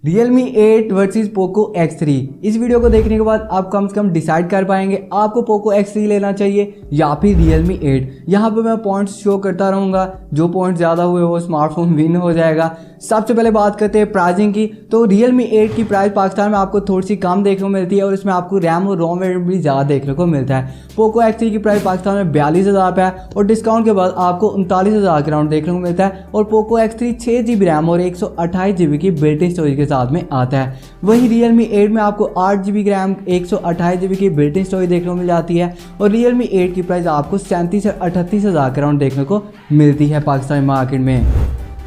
Realme 8 versus Poco X3। इस video को देखने के बाद आप कम से कम डिसाइड कर पाएंगे आपको Poco X3 लेना चाहिए या फिर Realme 8। यहाँ पे मैं पॉइंट्स शो करता रहूँगा, जो पॉइंट ज़्यादा हुए वो स्मार्टफोन विन हो जाएगा। सबसे पहले बात करते हैं प्राइसिंग की, तो Realme 8 की प्राइस पाकिस्तान में आपको थोड़ी सी कम देखने को मिलती है और इसमें आपको रैम और रोम वेरिएंट भी ज़्यादा देखने को मिलता है। Poco X3 की प्राइस पाकिस्तान में 42,000 पे है और डिस्काउंट के बाद आपको 39,000 के राउंड देखने को मिलता है। और Poco X3 6GB रैम और 128GB की बिल्ट इन स्टोरेज के साथ में आता है। वहीं Realme 8 में आपको 8GB रैम 128GB की बिल्ट इन स्टोरेज देखने को मिल जाती है और Realme 8 की प्राइस आपको 37 से 38,000 के राउंड देखने को मिलती है पाकिस्तानी मार्केट में।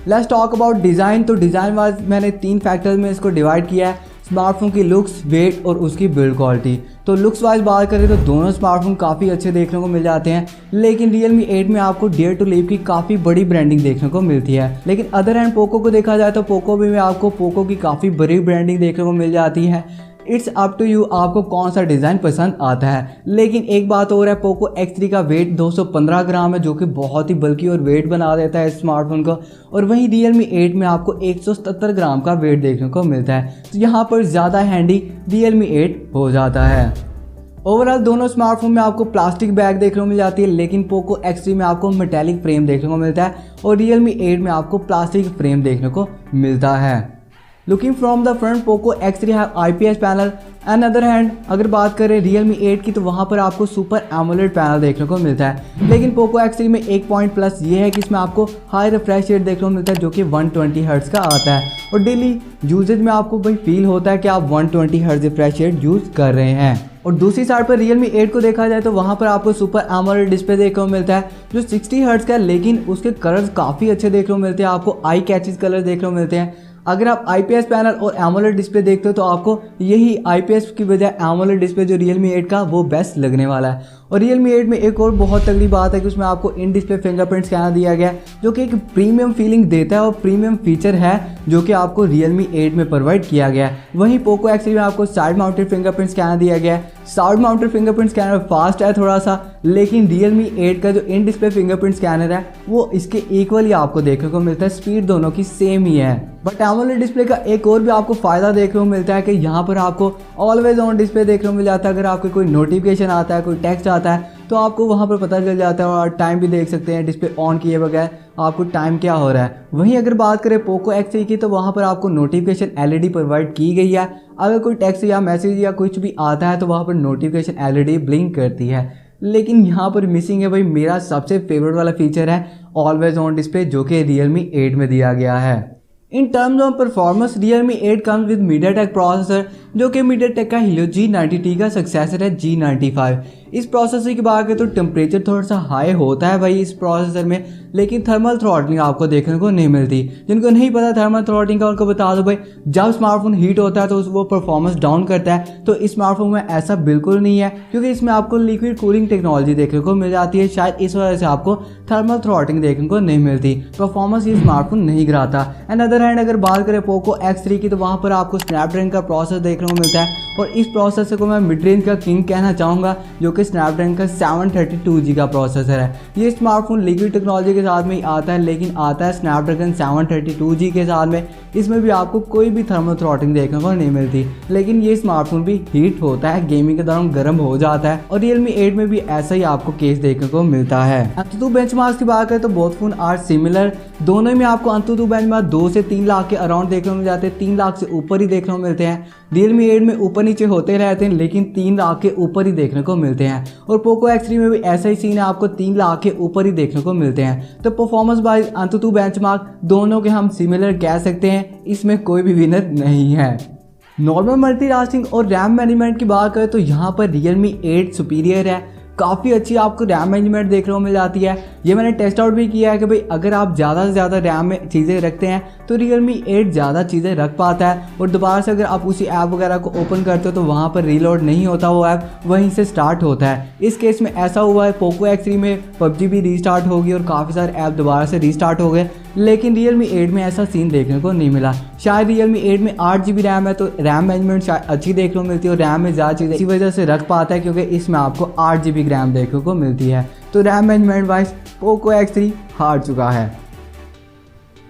Let's talk about design. तो डिज़ाइन वाइज मैंने 3 फैक्टर्स में इसको डिवाइड किया है, स्मार्टफोन की लुक्स, वेट और उसकी बिल्ड क्वालिटी। तो लुक्स वाइज बात करें तो दोनों स्मार्टफोन काफ़ी अच्छे देखने को मिल जाते हैं, लेकिन Realme 8 में आपको डेयर टू लीव की काफ़ी बड़ी ब्रांडिंग देखने को मिलती है। लेकिन अदर हैंड पोको को देखा जाए तो पोको भी में आपको पोको की काफ़ी बड़ी ब्रांडिंग देखने को मिल जाती है। इट्स अप टू यू आपको कौन सा डिज़ाइन पसंद आता है। लेकिन एक बात और है, Poco X3 का वेट 215 ग्राम है, जो कि बहुत ही बल्कि और वेट बना देता है इस स्मार्टफोन को। और वहीं Realme 8 में आपको 177 ग्राम का वेट देखने को मिलता है, तो यहाँ पर ज़्यादा हैंडी Realme 8 हो जाता है। ओवरऑल दोनों स्मार्टफोन में आपको प्लास्टिक बैग देखने को मिल जाती है, लेकिन Poco X3 में आपको मेटेलिक फ्रेम देखने को मिलता है और Realme 8 में आपको प्लास्टिक फ्रेम देखने को मिलता है। Looking from the front Poco X3 have IPS panel. And other hand अगर बात करें Realme 8 की, तो वहाँ पर आपको सुपर एमोलेड पैनल देखने को मिलता है। लेकिन Poco X3 में एक पॉइंट प्लस ये है कि इसमें आपको हाई रिफ्रेश रेट देखने को मिलता है, जो कि 120 हर्ट्ज का आता है और डेली यूजेज में आपको भाई फील होता है कि आप 120 हर्ट्ज रिफ्रेश रेट यूज़ कर रहे हैं। और दूसरी साइड पर Realme 8 को देखा जाए तो वहाँ पर आपको सुपर एमोलेड डिस्प्ले देखने को मिलता है, जो 60 हर्ट्ज का है, लेकिन उसके कलर्स काफ़ी अच्छे देखने को मिलते हैं। आपको आई कैचेस कलर देखने को मिलते हैं। अगर आप IPS पैनल और एमोलेड डिस्प्ले देखते हो तो आपको यही IPS की बजाय एमोलेड डिस्प्ले जो Realme 8 का वो बेस्ट लगने वाला है। और Realme 8 में एक और बहुत तगड़ी बात है कि उसमें आपको इन डिस्प्ले फिंगरप्रिंट स्कैनर दिया गया है, जो कि एक प्रीमियम फीलिंग देता है और प्रीमियम फीचर है जो कि आपको Realme 8 में प्रोवाइड किया गया है। वहीं Poco X3 में आपको साइड माउंटेड फिंगरप्रिंट स्कैनर दिया गया है। Side mounted fingerprint scanner fast है थोड़ा सा, लेकिन Realme 8 का जो इन डिस्प्ले फिंगरप्रिंट स्कैनर है वो इसके इक्वली आपको देखने को मिलता है। स्पीड दोनों की सेम ही है। बट एमोलेड डिस्प्ले का एक और भी आपको फ़ायदा देखने को मिलता है कि यहाँ पर आपको ऑलवेज ऑन डिस्प्ले देखने को मिल जाता है। अगर आपको कोई नोटिफिकेशन आता है, कोई टेक्स्ट आता है, तो आपको वहाँ पर पता चल जाता है और टाइम भी देख सकते हैं डिस्प्ले ऑन किए बगैर आपको टाइम क्या हो रहा है। वहीं अगर बात करें Poco X3 की, तो वहाँ पर आपको नोटिफिकेशन LED प्रोवाइड की गई है। अगर कोई टेक्स्ट या मैसेज या कुछ भी आता है तो वहाँ पर नोटिफिकेशन LED ब्लिंक करती है। लेकिन यहाँ पर मिसिंग है भाई मेरा सबसे फेवरेट वाला फीचर है ऑलवेज ऑन डिस्प्ले, जो कि Realme 8 में दिया गया है। In terms of performance Realme 8 comes with MediaTek processor, जो कि MediaTek का Helio G90T का सक्सेसर है G95। इस प्रोसेसर की बात करें तो टेम्परेचर थोड़ा सा हाई होता है भाई इस प्रोसेसर में, लेकिन थर्मल थ्रॉटलिंग आपको देखने को नहीं मिलती। जिनको नहीं पता थर्मल थ्रॉटलिंग का, उनको बता दो भाई, जब स्मार्टफोन हीट होता है तो वो परफॉर्मेंस डाउन करता है। तो इस स्मार्टफोन में ऐसा बिल्कुल नहीं है, क्योंकि इसमें आपको लिक्विड कूलिंग टेक्नोलॉजी देखने को मिल जाती है। शायद इस वजह से आपको थर्मल थ्रॉटलिंग देखने को नहीं मिलती, परफॉर्मेंस ये स्मार्टफोन नहीं गिराता। एंड अदर हैंड अगर बात करें Poco X3 की, तो वहाँ पर आपको स्नैपड्रैगन का प्रोसेसर देखने को मिलता है और इस प्रोसेसर को मैं मिड रेंज का किंग कहना चाहूँगा, जो कि स्नैपड्रैगन का 732G का प्रोसेसर है। ये स्मार्टफोन लिक्विड टेक्नोलॉजी के साथ में ही आता है, लेकिन आता है स्नैपड्रैगन 732G के साथ में। इसमें भी आपको कोई भी थर्मल थ्रॉटलिंग देखने को नहीं मिलती, लेकिन ये स्मार्टफोन भी हीट होता है, गेमिंग के दौरान गर्म हो जाता है और Realme 8 में भी ऐसा ही आपको केस देखने को मिलता है। अंतुतु बेंचमार्क्स की बात करें तो बोथ फोन आर सिमिलर। दोनों में आपको अंतुतु बेंचमार्क 2 से 3 लाख के अराउंड देखने को मिल जाते हैं, 3 लाख से ऊपर ही देखने को मिलते हैं। Realme 8 में ऊपर नीचे होते रहते हैं, लेकिन 3 लाख के ऊपर ही देखने को मिलते हैं। और Poco X3 में भी ऐसा ही सीन है, आपको 3 लाख के ऊपर ही देखने को मिलते हैं। तो परफॉर्मेंस वाइज अंतुतु बेंचमार्क दोनों के हम सिमिलर कह सकते हैं, इसमें कोई भी विनर नहीं है। नॉर्मल मल्टीटास्किंग और रैम मैनेजमेंट की बात करें तो यहाँ पर Realme 8 सुपीरियर है। काफ़ी अच्छी आपको रैम मैनेजमेंट देखने को मिल जाती है। ये मैंने टेस्ट आउट भी किया है कि भाई अगर आप ज़्यादा से ज़्यादा रैम में चीज़ें रखते हैं तो Realme 8 ज़्यादा चीज़ें रख पाता है और दोबारा से अगर आप उसी ऐप वगैरह को ओपन करते हो तो वहाँ पर रीलोड नहीं होता, वो ऐप वहीं से स्टार्ट होता है। इस केस में ऐसा हुआ है, Poco X3 में PUBG भी रीस्टार्ट होगी और काफ़ी सारे ऐप दोबारा से रीस्टार्ट हो गए, लेकिन Realme 8 में ऐसा सीन देखने को नहीं मिला। शायद Realme 8 में 8GB रैम है तो रैम मैनेजमेंट शायद अच्छी देखने को मिलती है और रैम में ज़्यादा चीज़ें इसी वजह से रख पाता है, क्योंकि इसमें आपको 8GB रैम देखने को मिलती है। तो RAM management wise Poco X3 हार चुका है।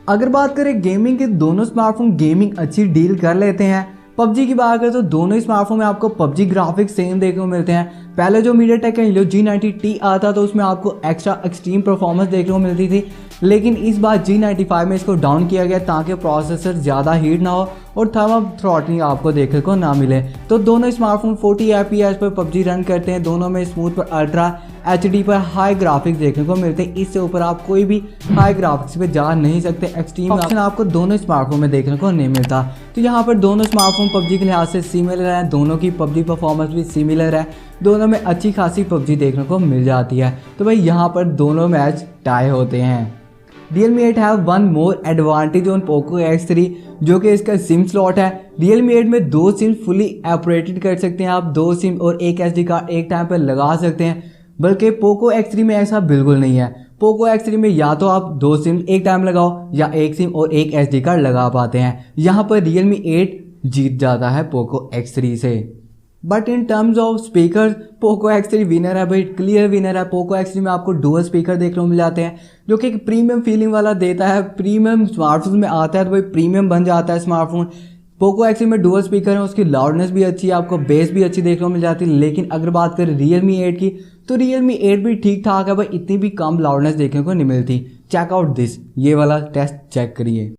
अगर बात करें गेमिंग की, दोनों स्मार्टफोन गेमिंग अच्छी डील कर लेते हैं। पबजी की बात करें तो दोनों स्मार्टफोन में आपको पबजी ग्राफिक्स सेम देखने को मिलते हैं। पहले जो मीडियाटेक का Helio G90T आता तो उसमें आपको एक्स्ट्रा एक्सट्रीम परफॉर्मेंस देखने को मिलती थी, लेकिन इस बार G95 में इसको डाउन किया गया ताकि प्रोसेसर ज़्यादा हीट ना हो और थर्मल थ्रॉटलिंग आपको देखने को ना मिले। तो दोनों स्मार्टफोन 40 FPS पर पबजी रन करते हैं। दोनों में स्मूथ पर अल्ट्रा HD पर हाई ग्राफिक्स देखने को मिलते हैं। इससे ऊपर आप कोई भी हाई ग्राफिक्स पे जा नहीं सकते। एक्सट्रीम ऑप्शन आपको दोनों स्मार्टफोन में देखने को नहीं मिलता। तो यहाँ पर दोनों स्मार्टफोन पबजी के लिहाज से सिमिलर है, दोनों की पबजी परफॉर्मेंस भी सिमिलर है, दोनों में अच्छी खासी पबजी देखने को मिल जाती है। तो भाई यहाँ पर दोनों मैच टाई होते हैं। Realme 8 have one more advantage on Poco X3 जो कि इसका सिम स्लॉट है। Realme 8 में 2 सिम फुली ऑपरेटेड कर सकते हैं आप, 2 सिम और एक SD कार्ड एक टाइम पर लगा सकते हैं, बल्कि Poco X3 में ऐसा बिल्कुल नहीं है। Poco X3 में या तो आप 2 सिम एक टाइम लगाओ या एक सिम और एक SD कार्ड लगा पाते हैं। यहाँ पर Realme 8 जीत जाता है Poco X3 से। But in terms of speaker Poco X3 winner है भाई, क्लियर विनर है। Poco X3 में आपको डुअल स्पीकर देखने को मिल जाते हैं जो कि एक प्रीमियम फीलिंग वाला देता है। प्रीमियम स्मार्टफोन में आता है तो भाई प्रीमियम बन जाता है स्मार्टफोन। Poco X3 में डुअल स्पीकर है, उसकी लाउडनेस भी अच्छी है, आपको बेस भी अच्छी देखने को मिल जाती है। लेकिन अगर बात करें Realme 8 की तो Realme 8 भी ठीक ठाक है भाई, इतनी भी कम लाउडनेस देखने को नहीं मिलती। चेक आउट दिस, ये वाला टेस्ट चेक करिए।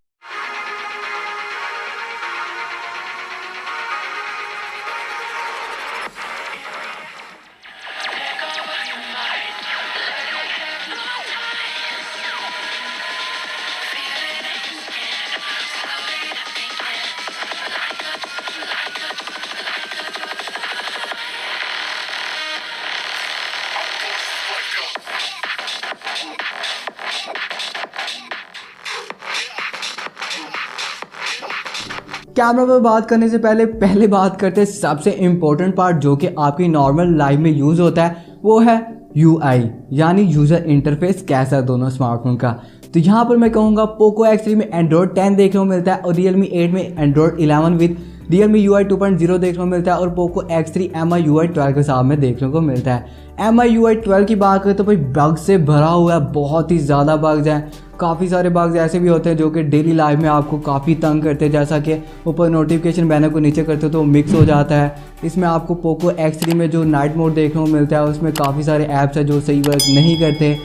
कैमरा पर बात करने से पहले बात करते हैं सबसे इम्पोर्टेंट पार्ट जो कि आपकी नॉर्मल लाइफ में यूज़ होता है, वो है UI यानी यूज़र इंटरफेस कैसा है दोनों स्मार्टफोन का। तो यहाँ पर मैं कहूँगा Poco X3 में Android 10 देखने को मिलता है और Realme 8 में Android 11 विद Realme UI 2.0 देखने को मिलता है और Poco X3 MIUI 12 के साथ में देखने को मिलता है। MIUI 12 की बात करें तो भाई बग से भरा हुआ है, बहुत ही ज़्यादा बग्स हैं। काफ़ी सारे बग्स ऐसे भी होते हैं जो कि डेली लाइफ में आपको काफ़ी तंग करते हैं, जैसा कि ऊपर नोटिफिकेशन बैनर को नीचे करते हो तो मिक्स हो जाता है। इसमें आपको Poco X3 में जो नाइट मोड देखने को मिलता है उसमें काफ़ी सारे ऐप्स हैं जो सही वर्क नहीं करते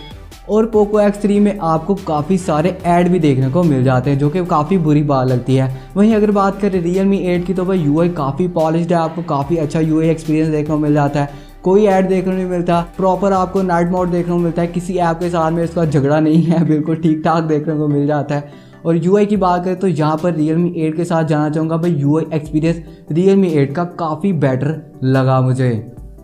और Poco X3 में आपको काफ़ी सारे ऐड भी देखने को मिल जाते हैं जो कि काफ़ी बुरी बात लगती है। वहीं अगर बात करें Realme 8 की तो भाई UI काफ़ी पॉलिश्ड है, आपको काफ़ी अच्छा UI एक्सपीरियंस देखने को मिल जाता है, कोई ऐड देखने नहीं मिलता, प्रॉपर आपको नाइट मोड देखने को मिलता है, किसी ऐप के साथ में इसका झगड़ा नहीं है, बिल्कुल ठीक ठाक देखने को मिल जाता है। और UI की बात करें तो यहाँ पर Realme 8 के साथ जाना चाहूँगा भाई, UI एक्सपीरियंस Realme 8 का काफ़ी बेटर लगा मुझे।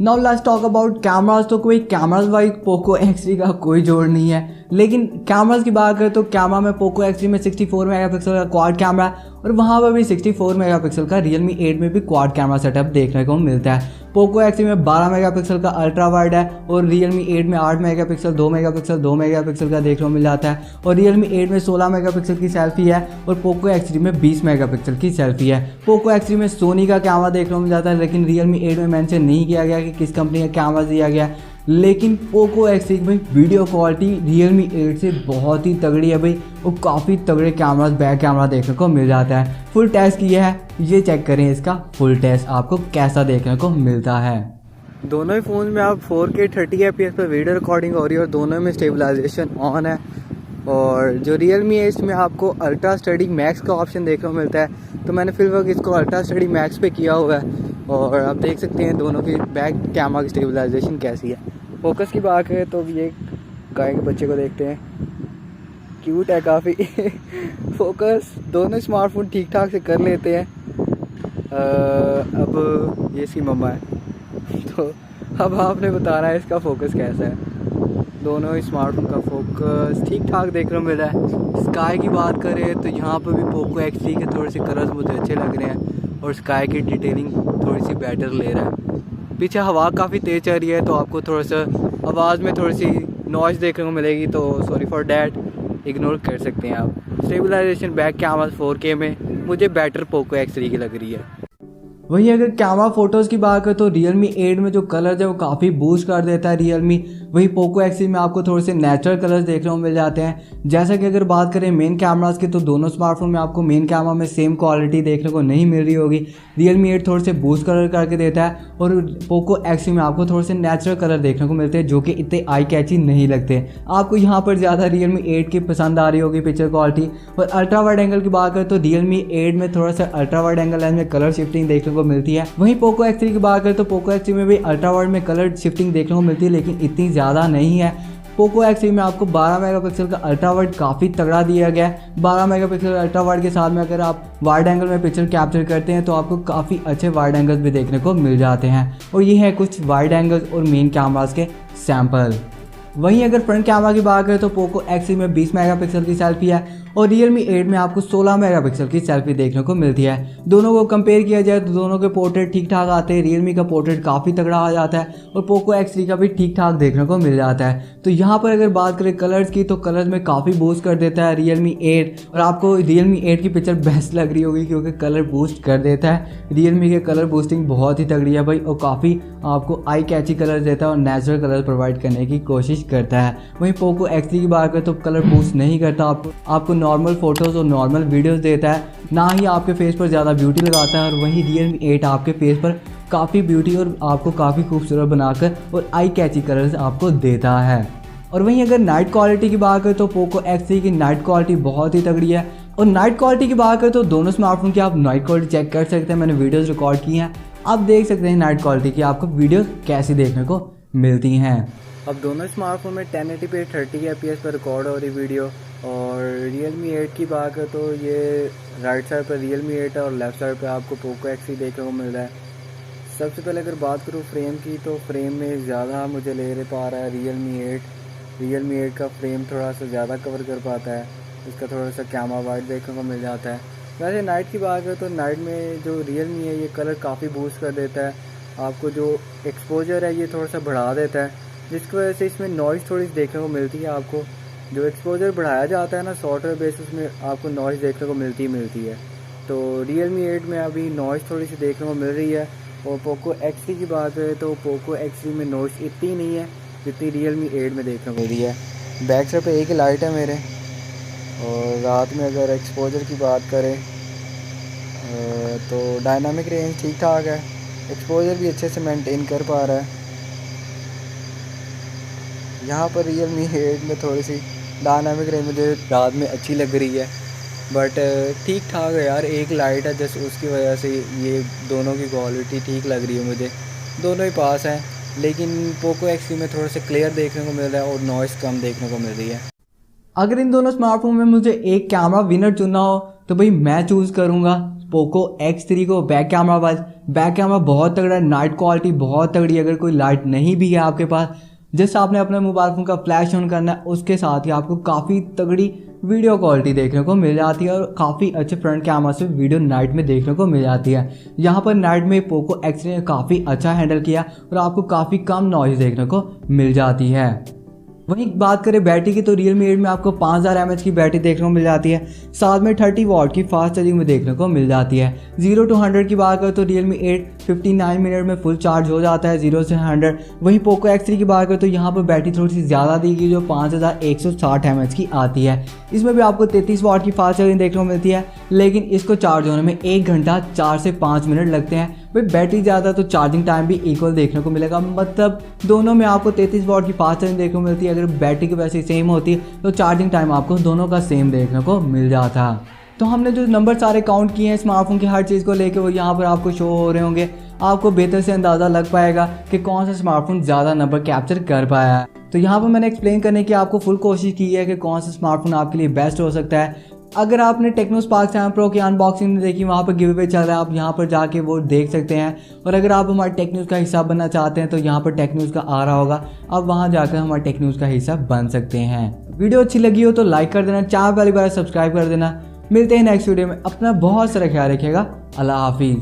Now let's talk about cameras. तो कोई कैमराज वाइज Poco X3 का कोई जोड़ नहीं है, लेकिन कैमराज की बात करें तो कैमरा में Poco X3 में 64 मेगापिक्सल का क्वाड कैमरा है और वहाँ पर भी 64 मेगापिक्सल का Realme 8 में भी क्वाड कैमरा सेटअप देखने को मिलता है। Poco X3 में 12 मेगापिक्सल का अल्ट्रा वाइड है और Realme 8 में 8 मेगापिक्सल 2 मेगापिक्सल का देखने को मिल जाता है और Realme 8 में 16 मेगापिक्सल की सेल्फी है और Poco X3 में 20 मेगापिक्सल की सेल्फी है। Poco X3 में सोनी का कैमरा देखने को मिल जाता है, लेकिन Realme 8 में मेंशन नहीं किया गया कि किस कंपनी का कैमरा दिया गया। लेकिन Poco X3 में वीडियो क्वालिटी Realme 8 से बहुत ही तगड़ी है भाई, वो काफ़ी तगड़े कैमरास बैक कैमरा देखने को मिल जाता है। फुल टेस्ट किया है, ये चेक करें इसका फुल टेस्ट आपको कैसा देखने को मिलता है। दोनों ही फ़ोन में आप 4K 30 FPS पर वीडियो रिकॉर्डिंग हो रही है और दोनों में स्टेबलाइजेशन ऑन है। और जो Realme 8 में आपको अल्ट्रा स्टडी मैक्स का ऑप्शन देखने को मिलता है, तो मैंने फिलहाल इसको अल्ट्रा स्टडी मैक्स पे किया हुआ है और आप देख सकते हैं दोनों की बैक कैमरा की स्टेबलाइजेशन कैसी है। फोकस की बात करें तो ये गाय के बच्चे को देखते हैं, क्यूट है काफ़ी। फोकस दोनों स्मार्टफोन ठीक ठाक से कर लेते हैं। अब ये सी मम्मा है, तो अब आपने बताना है इसका फोकस कैसा है। दोनों ही स्मार्टफोन का फोकस ठीक ठाक देखने को मिल रहा है। स्काई की बात करें तो यहाँ पर भी Poco X3 के थोड़े से कलर्स मुझे अच्छे लग रहे हैं और स्काई की डिटेलिंग थोड़ी सी बेटर ले रहा है। पीछे हवा काफ़ी तेज़ चल रही है तो आपको थोड़ा सा आवाज़ में थोड़ी सी नॉइज़ देखने को मिलेगी, तो सॉरी फॉर डैट, इग्नोर कर सकते हैं आप। स्टेबलाइजेशन बैक कैमरा 4K में मुझे बेटर Poco X3 की लग रही है। वहीं अगर कैमरा फ़ोटोज़ की बात करें तो Realme 8 में जो कलर है वो काफ़ी बूस्ट कर देता है Realme वहीं पोको X3 में आपको थोड़े से नेचुरल कलर्स देखने को मिल जाते हैं। जैसा कि अगर बात करें मेन कैमरास की, तो दोनों स्मार्टफोन में आपको मेन कैमरा में सेम क्वालिटी देखने को नहीं मिल रही होगी। Realme 8 थोड़े से बूस्ट कलर करके देता है और पोको X3 में आपको थोड़े से नेचुरल कलर देखने को मिलते हैं जो कि इतने आई कैची नहीं लगते। आपको यहाँ पर ज़्यादा Realme 8 की पसंद आ रही होगी पिक्चर क्वालिटी। और अल्ट्रा वाइड एंगल की बात करें तो Realme 8 में थोड़ा सा अल्ट्रा वाइड एंगल लेंस में कलर शिफ्टिंग देखने को मिलती है। वहीं पोको X3 की बात करें तो पोको X3 में भी अल्ट्रा वाइड में कलर शिफ्टिंग देखने को मिलती है, लेकिन इतनी ज़्यादा नहीं है। पोको X3 में आपको 12 मेगापिक्सल का अल्ट्रा वाइड काफ़ी तगड़ा दिया गया है। 12 मेगापिक्सल अल्ट्रा वाइड के साथ में अगर आप वाइड एंगल में पिक्चर कैप्चर करते हैं तो आपको काफ़ी अच्छे वाइड एंगल्स भी देखने को मिल जाते हैं। और ये है कुछ वाइड एंगल्स और मेन कैमरास के सैंपल। वहीं अगर फ्रंट कैमरा की बात करें तो पोको X3 में 20 मेगापिक्सल की सेल्फी है और Realme 8 में आपको 16 मेगापिक्सल की सेल्फी देखने को मिलती है। दोनों को कंपेयर किया जाए तो दोनों के पोर्ट्रेट ठीक ठाक आते हैं। Realme का पोर्ट्रेट काफ़ी तगड़ा आ जाता है और पोको X3 का भी ठीक ठाक देखने को मिल जाता है। तो यहाँ पर अगर बात करें कलर्स की, तो कलर्स में काफ़ी बूस्ट कर देता है Realme 8 और आपको Realme 8 की पिक्चर बेस्ट लग रही होगी क्योंकि कलर बूस्ट कर देता है। Realme के कलर बूस्टिंग बहुत ही तगड़ी है भाई, और काफ़ी आपको आई कैची कलर देता है और नेचुरल कलर प्रोवाइड करने की कोशिश करता है। वहीं पोको X3 की बात करें तो कलर बूस्ट नहीं करता, आपको नॉर्मल फोटोज़ और नॉर्मल वीडियोस देता है, ना ही आपके फेस पर ज़्यादा ब्यूटी लगाता है। और वहीं Realme 8 आपके फेस पर काफ़ी ब्यूटी और आपको काफ़ी खूबसूरत बनाकर और आई कैची कलर्स आपको देता है। और वहीं अगर नाइट क्वालिटी की बात करें तो पोको X3 की नाइट क्वालिटी बहुत ही तगड़ी है। और नाइट क्वालिटी की बात करें तो दोनों स्मार्टफोन की आप नाइट क्वालिटी चेक कर सकते हैं। मैंने वीडियोज़ रिकॉर्ड की हैं, आप देख सकते हैं नाइट क्वालिटी की आपको वीडियोज़ कैसी देखने को मिलती हैं। अब दोनों स्मार्टफोन में 1080p 30 fps पर रिकॉर्ड हो रही वीडियो। और Realme 8 की बात करें तो ये राइट साइड पर Realme 8 है और लेफ़्ट साइड पर आपको पोको X3 देखने को मिल रहा है। सबसे पहले अगर बात करूँ फ्रेम की, तो फ्रेम में ज़्यादा मुझे ले पा रहा है Realme 8 का फ्रेम थोड़ा सा ज़्यादा कवर कर पाता है, इसका थोड़ा सा कैमरा वाइड देखने को मिल जाता है। वैसे नाइट की बात करें तो नाइट में जो Realme है ये कलर काफ़ी बूस्ट कर देता है, आपको जो एक्सपोजर है ये थोड़ा सा बढ़ा देता है, जिसकी वजह से इसमें नॉइज़ थोड़ी सी देखने को मिलती है। आपको जो एक्सपोजर बढ़ाया जाता है ना सॉफ्टवेयर बेसिस में, आपको नॉइज़ देखने को मिलती है। तो Realme 8 में अभी नॉइज़ थोड़ी सी देखने को मिल रही है। और पोको X3 की बात करें तो पोको X3 में नॉइज़ इतनी नहीं है जितनी Realme 8 में देखने को मिल रही है। बैक साइड पे एक ही लाइट है मेरे। और रात में अगर एक्सपोजर की बात करें तो डायनामिक रेंज ठीक ठाक है, एक्सपोजर भी अच्छे से मेंटेन कर पा रहा है। यहाँ पर Realme 8 में थोड़ी सी डायनामिक रेंज मुझे रात में अच्छी लग रही है, बट ठीक ठाक है यार। एक लाइट है जस्ट उसकी वजह से ये दोनों की क्वालिटी ठीक लग रही है मुझे, दोनों ही पास हैं। लेकिन पोको X3 में थोड़ा सा क्लियर देखने को मिल रहा है और नॉइज़ कम देखने को मिल रही है। अगर इन दोनों स्मार्टफोन में मुझे एक कैमरा विनर चुनना हो तो भाई मैं चूज़ करूँगा पोको X3 को। Back camera wise back camera बहुत तगड़ा है, नाइट क्वालिटी बहुत तगड़ी है। अगर कोई लाइट नहीं भी है आपके पास, जस्ट आपने अपने मोबाइल फ़ोन का फ्लैश ऑन करना है, उसके साथ ही आपको काफ़ी तगड़ी वीडियो क्वालिटी देखने को मिल जाती है और काफ़ी अच्छे फ्रंट कैमरा से वीडियो नाइट में देखने को मिल जाती है। यहाँ पर नाइट में पोको X3 ने काफ़ी अच्छा हैंडल किया और आपको काफ़ी कम नॉइज़ देखने को मिल जाती है। वहीं बात करें बैटरी की तो Realme 8 में आपको 5000 mAh की बैटरी देखने को मिल जाती है, साथ में 30 वाट की फास्ट चार्जिंग में देखने को मिल जाती है। 0 to 100 की बात करें तो Realme 8 59 मिनट में फुल चार्ज हो जाता है 0 से 100। वहीं पोको X3 की बात करें तो यहाँ पर बैटरी थोड़ी सी ज़्यादा दी गई जो 5160 mAh की आती है। इसमें भी आपको 33 वाट की फास्ट चार्जिंग देखने को मिलती है, लेकिन इसको चार्ज होने में 1 घंटा 4 से 5 मिनट लगते हैं। भाई बैटरी ज़्यादा तो चार्जिंग टाइम भी इक्वल देखने को मिलेगा, मतलब दोनों में आपको 33 वाट की फास्ट चार्जिंग देखने को मिलती है। अगर बैटरी की वैसे सेम होती तो चार्जिंग टाइम आपको दोनों का सेम देखने को मिल जाता। तो हमने जो नंबर सारे काउंट किए हैं स्मार्टफोन की हर चीज़ को लेके, वो यहाँ पर आपको शो हो रहे होंगे। आपको बेहतर से अंदाज़ा लग पाएगा कि कौन सा स्मार्टफोन ज़्यादा नंबर कैप्चर कर पाया है। तो यहाँ पर मैंने एक्सप्लेन करने की आपको फुल कोशिश की है कि कौन सा स्मार्टफोन आपके लिए बेस्ट हो सकता है। अगर आपने टेक्नो स्पार्क 7 प्रो की अनबॉक्सिंग नहीं देखी, वहाँ पर गिव अवे चल रहा है, आप यहाँ पर जाके वो देख सकते हैं। और अगर आप हमारे टेक न्यूज़ का हिस्सा बनना चाहते हैं तो यहाँ पर टेक न्यूज़ का आ रहा होगा, आप वहाँ जाकर हमारे टेक न्यूज़ का हिस्सा बन सकते हैं। वीडियो अच्छी लगी हो तो लाइक कर देना, चैनल पहली बार सब्सक्राइब कर देना। मिलते हैं नेक्स्ट वीडियो में, अपना बहुत सारा ख्याल रखिएगा। अल्लाह हाफिज़।